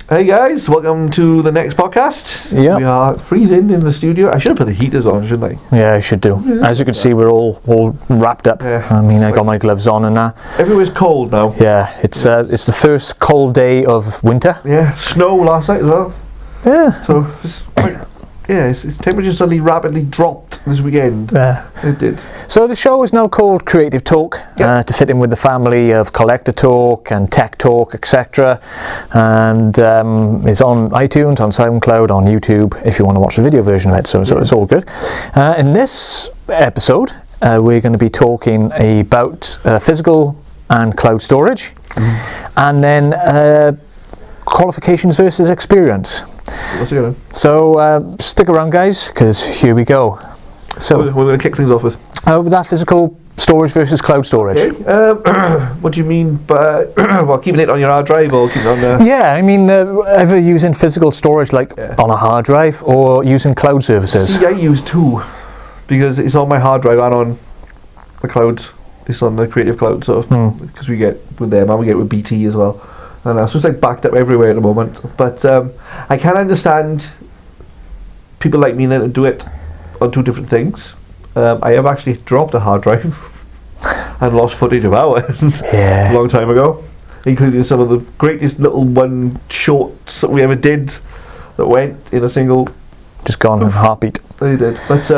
Hey guys, welcome to the next podcast. Yeah. We are freezing in the studio. I should have put the heaters on, shouldn't I? Yeah, I should do. As you can see, we're all wrapped up. Yeah. I mean, I got my gloves on and that. Everywhere's cold now. Yeah, it's the first cold day of winter. Yeah, snow last night as well. Yeah. So, its temperature suddenly rapidly dropped this weekend. Yeah. It did. So the show is now called Creative Talk, to fit in with the family of Collector Talk and Tech Talk, etc. And it's on iTunes, on SoundCloud, on YouTube, if you want to watch the video version of it. So it's all good. In this episode, we're going to be talking about physical and cloud storage, and then qualifications versus experience. So stick around, guys, because here we go. So we're going to kick things off with that physical storage versus cloud storage. Okay. What do you mean by keeping it on your hard drive or keeping it on? Yeah, I mean, ever using physical storage on a hard drive or using cloud services? See, I use two because it's on my hard drive and on the cloud. It's on the Creative Cloud, so because we get with them and we get with BT as well. And so it's like backed up everywhere at the moment. But I can understand people like me to do it on two different things. I have actually dropped a hard drive and lost footage of ours a long time ago, including some of the greatest little one shorts that we ever did that went in a single... Just gone in a heartbeat. They did. But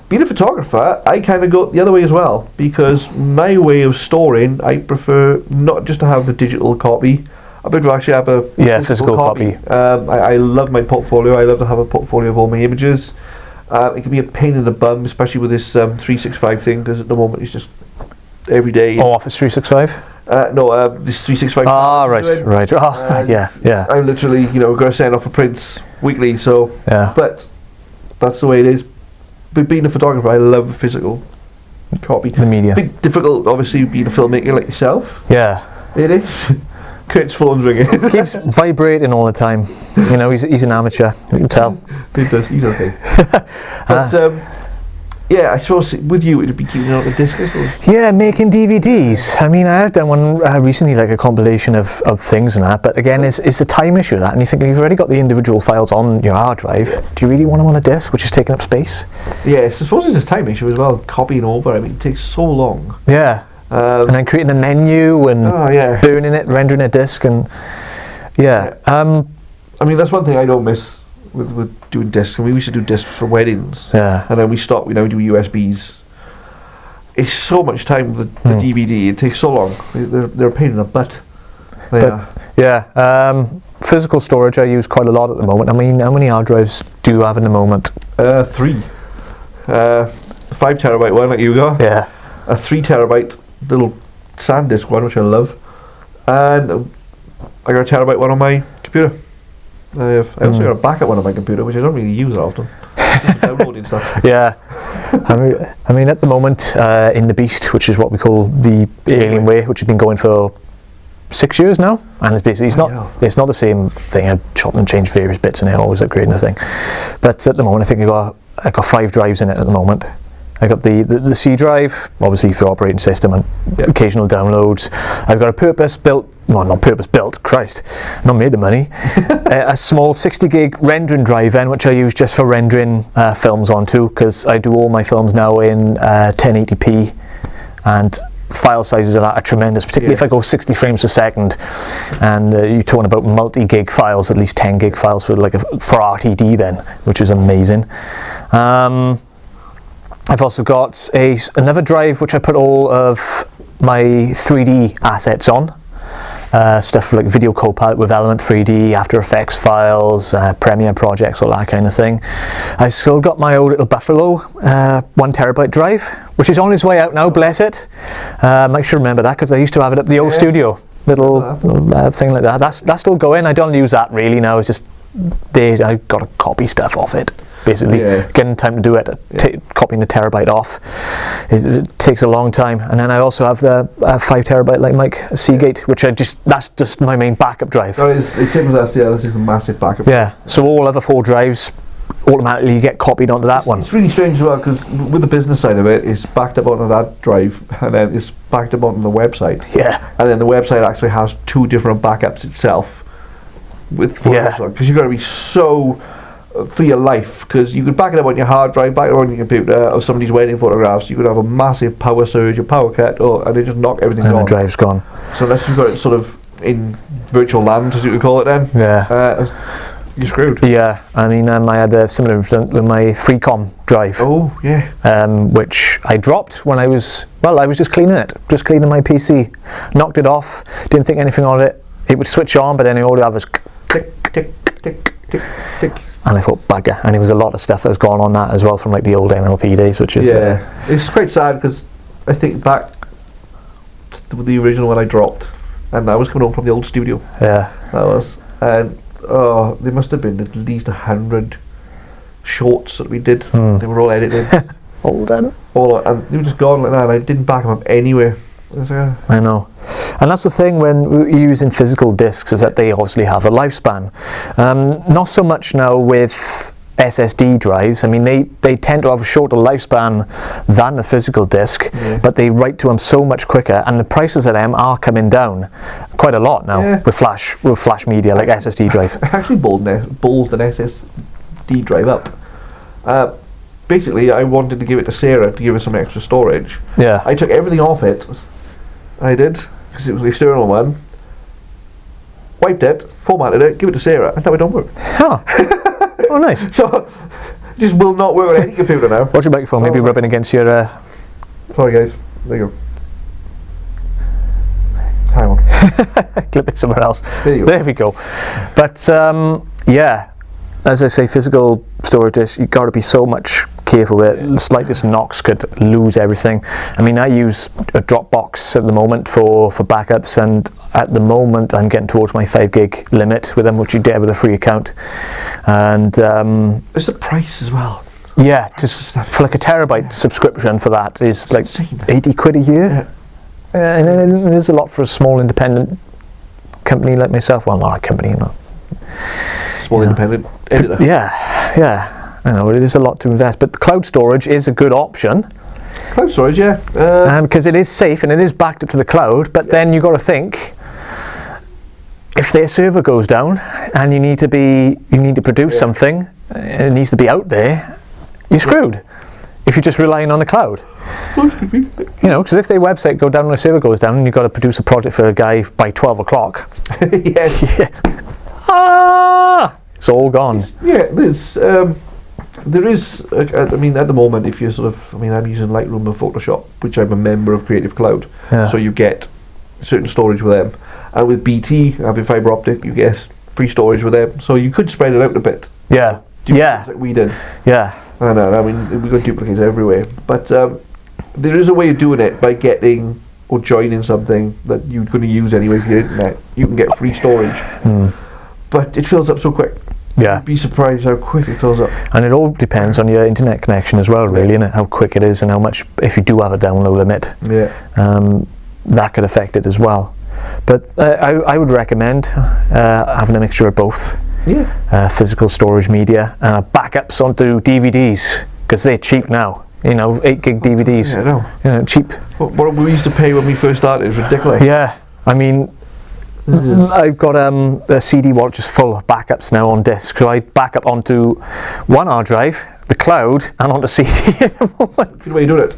being a photographer, I kind of go the other way as well, because my way of storing, I prefer not just to have the digital copy, I prefer to actually have a physical copy. I love my portfolio. I love to have a portfolio of all my images. It can be a pain in the bum, especially with this 365 thing, because at the moment it's just every day. Oh, Office 365? This 365. Ah, right. Oh, yeah. I'm literally, going to send off for prints weekly, so. Yeah. But that's the way it is. But being a photographer, I love a physical copy. The media. Big difficult, obviously, being a filmmaker like yourself. Yeah. It is. Kurt's phone's ringing. Keeps vibrating all the time. He's an amateur. You can tell. He does. He's okay. But I suppose with you it'd be keeping it on the disc. Yeah, making DVDs. I mean, I have done one recently, like a compilation of things and that. But again, it's the time issue of that. And you think you've already got the individual files on your hard drive. Do you really want them on a disc, which is taking up space? Yeah, I suppose it's a time issue as well. Copying over. I mean, it takes so long. Yeah. And then creating a menu and burning it, rendering a disc, and I mean, that's one thing I don't miss with doing discs. I mean, we used to do discs for weddings, and then we stopped. We now do USBs. It's so much time with the DVD. It takes so long. They're a pain in the butt. Physical storage I use quite a lot at the moment. I mean, how many hard drives do you have in the moment? 3. 5 terabyte one like you got. Yeah. A 3 terabyte little SanDisk one, which I love, and I got a terabyte one on my computer. I also got a backup one on my computer, which I don't really use often. Downloading stuff. Yeah. I mean, at the moment, in the Beast, which is what we call the Alienware, which has been going for 6 years now, and it's basically it's not the same thing. I chop and change various bits, and it always upgrading the thing. But at the moment, I think I got 5 drives in it at the moment. I got the C drive, obviously for operating system and occasional downloads. I've got a not purpose built, Christ, not made the money. A small 60 gig rendering drive in, which I use just for rendering films onto, because I do all my films now in 1080p, and file sizes of that are tremendous, particularly if I go 60 frames a second, and you're talking about multi-gig files, at least 10 gig files for RTD then, which is amazing. I've also got another drive which I put all of my 3D assets on. Stuff like Video Copilot with Element 3D, After Effects files, Premiere projects, all that kind of thing. I've still got my old little Buffalo 1 terabyte drive, which is on its way out now, bless it. I should remember that because I used to have it at the old studio. Little thing like that. That's still going. I don't use that really now. It's just I got to copy stuff off it. Basically, getting time to do it, copying the terabyte off, it takes a long time. And then I also have the 5 terabyte like Mike Seagate, which that's just my main backup drive. No, it's same as that. This is a massive backup. Yeah, so all other 4 drives automatically get copied onto that one. It's really strange as well, because with the business side of it, it's backed up onto that drive, and then it's backed up onto the website. Yeah. And then the website actually has 2 different backups itself. with photographs on, because you've got to be so for your life, because you could back it up on your hard drive, back it up on your computer of somebody's wedding photographs. You could have a massive power surge, a power cut, and it just knock everything and gone. the drive's gone. So unless you've got it sort of in virtual land, as you would call it, then you're screwed. Yeah, I mean, I had a similar incident with my Freecom drive. Oh yeah. Which I dropped when I was just cleaning my PC, knocked it off, didn't think anything of it. It would switch on, but then all you have was Tick tick tick tick tick. And I thought, bugger. And there was a lot of stuff that's gone on that as well from like the old MLP days, which is it's quite sad, because I think back to the original one I dropped, and I was coming home from the old studio. Yeah, that was, and there must have been at least 100 shorts that we did. They were all edited, all done, and they were just gone like that. And I didn't back them up anywhere. I know, and that's the thing when we're using physical discs, is that they obviously have a lifespan. Not so much now with SSD drives. I mean, they tend to have a shorter lifespan than the physical disc, but they write to them so much quicker, and the prices of them are coming down quite a lot now with flash media like SSD drive. I actually balled an SSD drive up. Basically, I wanted to give it to Sarah to give her some extra storage. Yeah, I took everything off it. I did, because it was the external one. Wiped it, formatted it, give it to Sarah, and now it don't work. Huh. Oh, nice. So, just will not work on any computer now. What's your microphone? Maybe rubbing against your... Sorry guys, there you go. Hang on. Clip it somewhere else. There you go. There we go. But, yeah, as I say, physical storage discs, you've got to be so much careful that the slightest knocks could lose everything. I mean, I use a Dropbox at the moment for backups, and at the moment I'm getting towards my 5 gig limit with them, which you get with a free account. And it's the price as well. Yeah, just for like a terabyte subscription for that is like 80 quid a year. And it is a lot for a small independent company like myself. Well, not a company, no. Small independent editor. Yeah. I know, it is a lot to invest, but cloud storage is a good option. Cloud storage, yeah. Because it is safe and it is backed up to the cloud, but then you've got to think, if their server goes down and you need to produce something, it needs to be out there, you're screwed if you're just relying on the cloud. You know, because if their website goes down and the server goes down and you've got to produce a project for a guy by 12 o'clock, it's all gone. There is, I mean, at the moment, if you're I'm using Lightroom and Photoshop, which I'm a member of Creative Cloud, so you get certain storage with them. And with BT, having fibre optic, you get free storage with them. So you could spread it out a bit. Yeah. Like we did. Yeah. I know, I mean, we've got duplicates everywhere. But there is a way of doing it by getting or joining something that you're going to use anyway for your internet. You can get free storage. But it fills up so quick. Yeah. You'd be surprised how quick it fills up. And it all depends on your internet connection as well, really, innit? How quick it is and how much, if you do have a download limit, that could affect it as well. But I would recommend having a mixture of both. Physical storage media, backups onto DVDs, because they're cheap now. You know, 8 gig DVDs. Yeah, I know. You know, cheap. What we used to pay when we first started is ridiculous. Yeah, I mean, I've got a CD wallet just full of backups now on disk. So I back up onto one hard drive, the cloud, and onto CD at the moment. Good way to do it.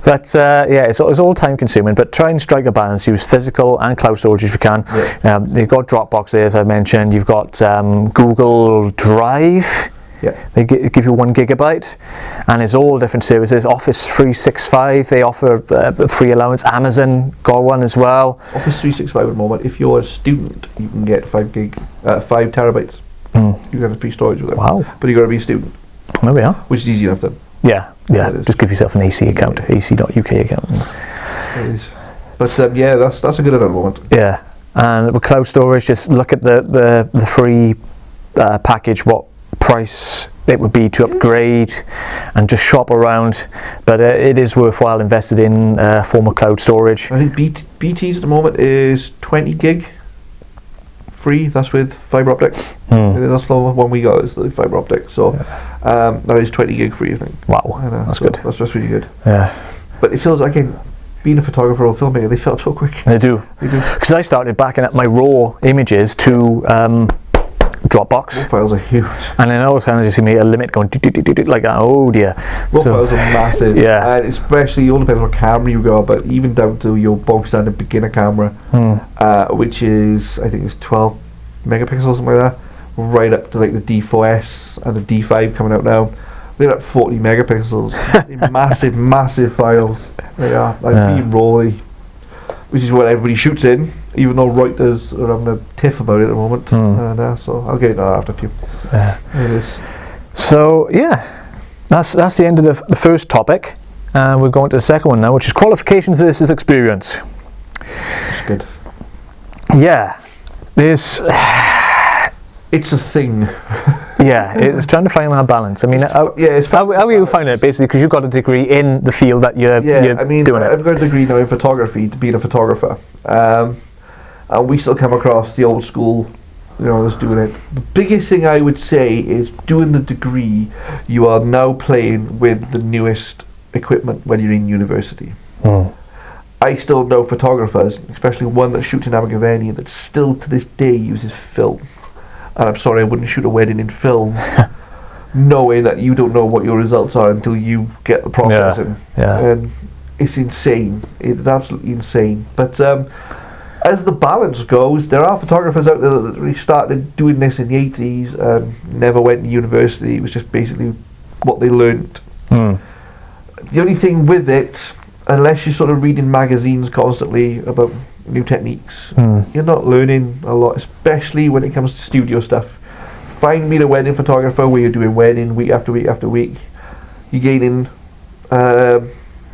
But it's all time consuming, but try and strike a balance. Use physical and cloud storage if you can. You've got Dropbox there, as I mentioned. You've got Google Drive. They give you 1 gigabyte, and it's all different services. Office 365, they offer a free allowance. Amazon got one as well. Office 365 at the moment, if you're a student, you can get 5 terabytes. You have a free storage with them. Wow. But you've got to be a student. There we are. Which is easy enough then. Yeah. Just give yourself an AC account, ac.uk account. But that's a good one at the moment. Yeah, and with cloud storage, just look at the free package, what price it would be to upgrade, and just shop around. But it is worthwhile invested in form of cloud storage. I think BT's at the moment is 20 gig free. That's with fibre optic. That's the one we got, is the fibre optic. So that is 20 gig free, I think. Wow, that's good. That's really good. Yeah. But it feels like being a photographer or filmmaker, they fill up so quick. They do. Because I started backing up my raw images to Dropbox. Raw files are huge. And then all of a sudden I just see me a limit going like that. Oh dear. Raw files are massive. Yeah. And especially, it all depends what camera you go, but even down to your bog standard beginner camera, which is, I think it's 12 megapixels, something like that, right up to like the D4S and the D5 coming out now. They're at 40 megapixels. massive files. They are. Being raw, which is what everybody shoots in, even though Reuters are having a tiff about it at the moment. And so I'll get into that after a few. It is. So yeah, that's the end of the first topic. We're going to the second one now, which is qualifications versus experience. That's good. Yeah, there's. It's a thing. Yeah, it's trying to find that balance. I mean, how you find it, basically, because you've got a degree in the field that you're doing it. I've got a degree now in photography, to being a photographer, and we still come across the old school, that's doing it. The biggest thing I would say is, doing the degree, you are now playing with the newest equipment when you're in university. I still know photographers, especially one that shoots in Abergavenny, that still to this day uses film. And I'm sorry, I wouldn't shoot a wedding in film, knowing that you don't know what your results are until you get the processing. And it's insane. It's absolutely insane. But as the balance goes, there are photographers out there that really started doing this in the 80s and never went to university. It was just basically what they learnt. The only thing with it, unless you're sort of reading magazines constantly about new techniques, you're not learning a lot, especially when it comes to studio stuff. Find me the wedding photographer where you're doing wedding week after week after week. You're gaining the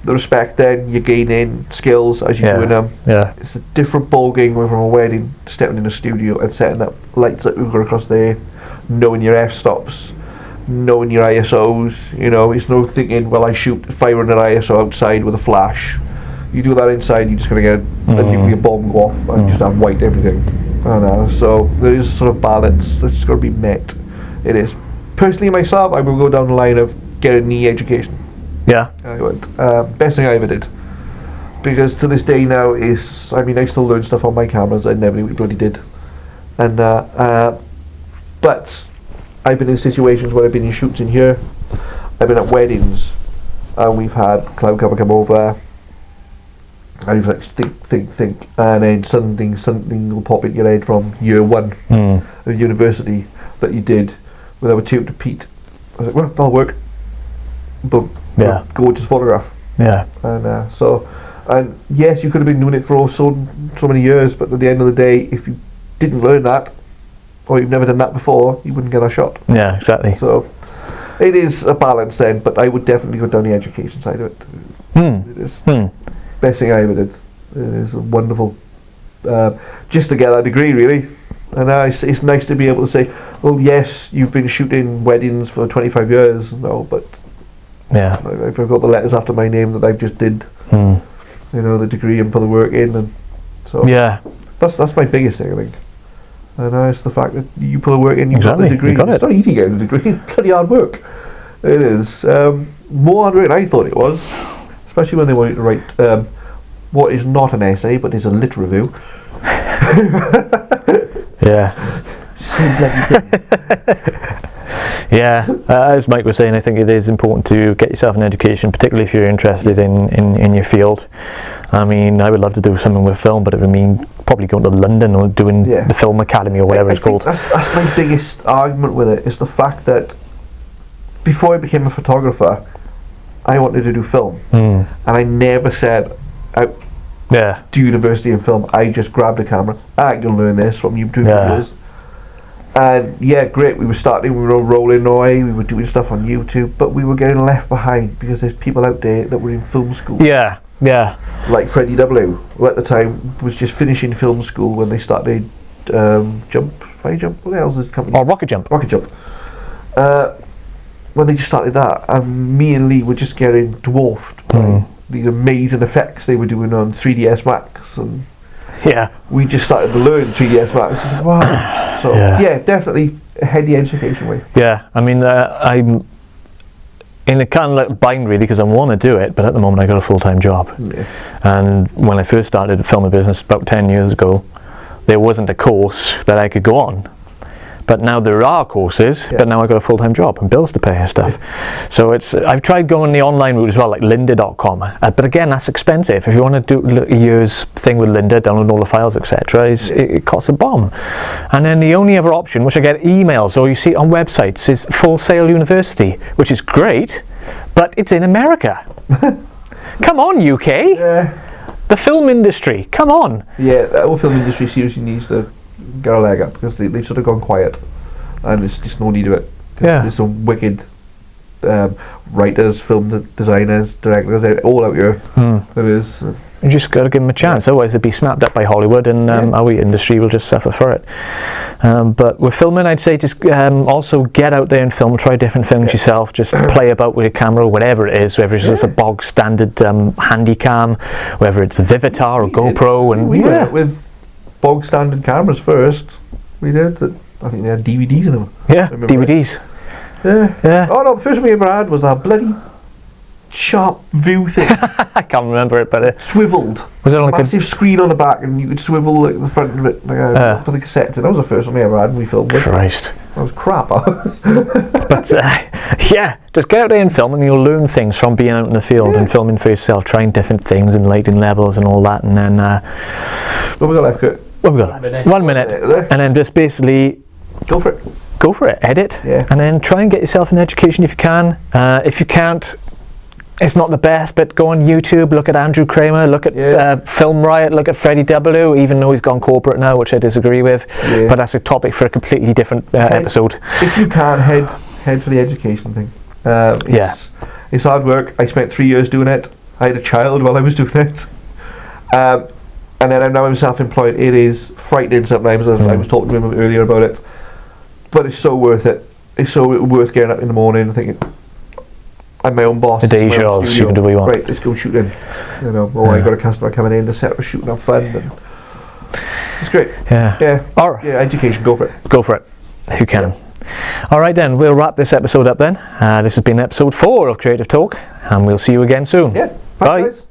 respect, then you're gaining skills as you're doing them. It's a different ball game from a wedding, stepping in a studio and setting up lights that we've got across there, knowing your f-stops, knowing your ISOs. It's no thinking, well, I shoot 500 ISO outside with a flash. You do that inside, you're just going to get a nuclear bomb go off and just have white everything. So there is sort of balance that's got to be met. It is. Personally, myself, I will go down the line of getting the education. Yeah. I would. Best thing I ever did. Because to this day now I still learn stuff on my cameras. I never bloody did. And but I've been in situations where I've been in shoots in here. I've been at weddings, and we've had cloud cover come over. And you've like think, and then something will pop in your head from year one of university that you did with our tutor Pete. I was like, well, that'll work. Boom. Yeah. Gorgeous photograph. Yeah. And yes, you could have been doing it for so many years, but at the end of the day, if you didn't learn that, or you've never done that before, you wouldn't get that shot. Yeah, exactly. So it is a balance then, but I would definitely go down the education side of it. It is. Best thing I ever did. It is wonderful. Just to get that degree, really. And it's nice to be able to say, well, yes, you've been shooting weddings for 25 years. No, but I've got the letters after my name that I've just did. The degree and put the work in, and so that's my biggest thing, I think. And it's the fact that you put the work in, you got the degree. It's not easy getting a degree. It's bloody hard work. It is more hard work than I thought it was. Especially when they want you to write what is not an essay but is a lit review. As Mike was saying, I think it is important to get yourself an education, particularly if you're interested in your field. I mean, I would love to do something with film, but it would mean probably going to London or doing the Film Academy or whatever it's called. That's my biggest argument with it, is the fact that before I became a photographer, I wanted to do film, and I never said do university in film. I just grabbed a camera. I can learn this from YouTube videos. And great, we were rolling away, we were doing stuff on YouTube, but we were getting left behind because there's people out there that were in film school. Like Freddie W, who at the time was just finishing film school when they started Fire Jump, what the hell's this company? Oh, Rocket Jump. When they just started that, and me and Lee were just getting dwarfed by these amazing effects they were doing on 3ds Max, and we just started to learn 3ds Max. It's like, wow. So definitely head the education way. I mean, in a kind of like bind really, because I want to do it, but at the moment I got a full-time job. Yeah. And when I first started the film business about 10 years ago, there wasn't a course that I could go on. But now there are courses, but now I've got a full-time job and bills to pay and stuff. So I've tried going the online route as well, like lynda.com. But again, that's expensive. If you want to do a year's thing with Lynda, download all the files, etc., it costs a bomb. And then the only other option, which I get emails or you see on websites, is Full Sail University, which is great, but it's in America. Come on, UK. The film industry, come on. Yeah, the whole film industry seriously needs to get a leg up, because they've sort of gone quiet, and there's just no need of it. There's some wicked writers, film designers, directors all out here. There is. You just got to give them a chance, otherwise they'll be snapped up by Hollywood, and our industry will just suffer for it. But with filming, I'd say just also get out there and film, try different things yourself, just play about with your camera, whatever it is, whether it's just a bog standard Handycam, whether it's a Vivitar or GoPro. And we went with bog standard cameras first. We did. I think they had DVDs in them. Yeah, DVDs. Yeah. Oh no, the first one we ever had was that bloody sharp view thing. I can't remember it, but swiveled. Was it like a massive screen on the back, and you could swivel like the front of it, like put the cassette in. That was the first one we ever had, and we filmed with. Christ. That was crap. But just get out there and film, and you'll learn things from being out in the field and filming for yourself, trying different things and lighting levels and all that, and then what we got left, Kurt? What we got? 1 minute, and then just basically go for it. Go for it. Edit, and then try and get yourself an education if you can. If you can't, it's not the best, but go on YouTube, look at Andrew Kramer, look at Film Riot, look at Freddie W, even though he's gone corporate now, which I disagree with. But that's a topic for a completely different episode. If you can, head for the education thing. It's hard work. I spent 3 years doing it. I had a child while I was doing it. And then now I'm self-employed. It is frightening sometimes. I was talking to him earlier about it. But it's so worth it. It's so worth getting up in the morning and thinking, I'm my own boss. The day yours, you can do what you want. Right, let's go shooting. I got a customer coming in, the set was shooting, have fun. And it's great. Education, go for it. Go for it, if you can. Alright then, we'll wrap this episode up then. This has been episode 4 of Creative Talk, and we'll see you again soon. Bye. Guys.